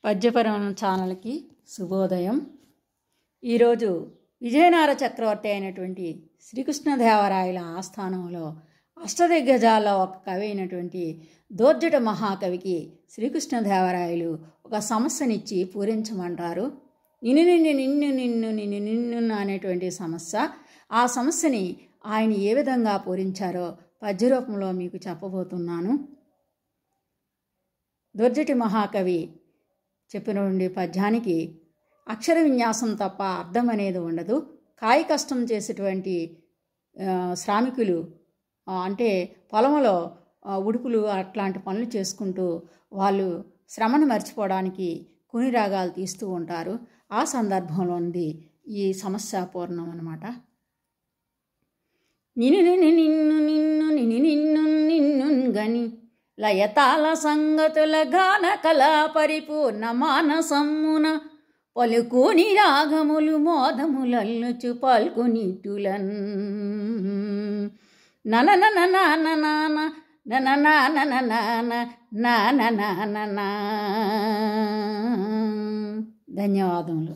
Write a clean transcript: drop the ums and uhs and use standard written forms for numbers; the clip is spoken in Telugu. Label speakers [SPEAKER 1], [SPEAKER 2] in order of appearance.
[SPEAKER 1] పద్యపరం ఛానల్కి శుభోదయం. ఈరోజు విజయనగర చక్రవర్తి అయినటువంటి శ్రీకృష్ణదేవరాయల ఆస్థానంలో అష్టదిగ్గజాల్లో ఒక కవి అయినటువంటి దోర్జటి మహాకవికి శ్రీకృష్ణదేవరాయలు ఒక సమస్యనిచ్చి పూరించమంటారు. నిన్ను నిన్ను నిన్ను నిన్ను నిన్ను నిన్ను అనేటువంటి సమస్య. ఆ సమస్యని ఆయన ఏ విధంగా పూరించారో పద్యరూపంలో మీకు చెప్పబోతున్నాను. దోర్జటి మహాకవి చెప్పినటువంటి పద్యానికి అక్షర విన్యాసం తప్ప అర్థం అనేది ఉండదు. కాయ కష్టం చేసేటువంటి శ్రామికులు అంటే పొలంలో ఉడుపులు అట్లాంటి పనులు చేసుకుంటూ వాళ్ళు శ్రమను మర్చిపోవడానికి కుని రాగాలు తీస్తూ ఉంటారు. ఆ సందర్భంలోనిది ఈ సమస్యాపూర్ణం అన్నమాట. నిన్ను నిన్ను నిన్ను నిన్ను నిన్ను నిన్ను నిన్ను గని లయతాల సంగతుల గాన కళా పరిపూర్ణ మానసమ్మున పలుకుని రాగములు మోదములల్లుచు పల్కునిటులన్ నన నన నాన నాన నన నాన నాన నాన నాన. ధన్యవాదములు.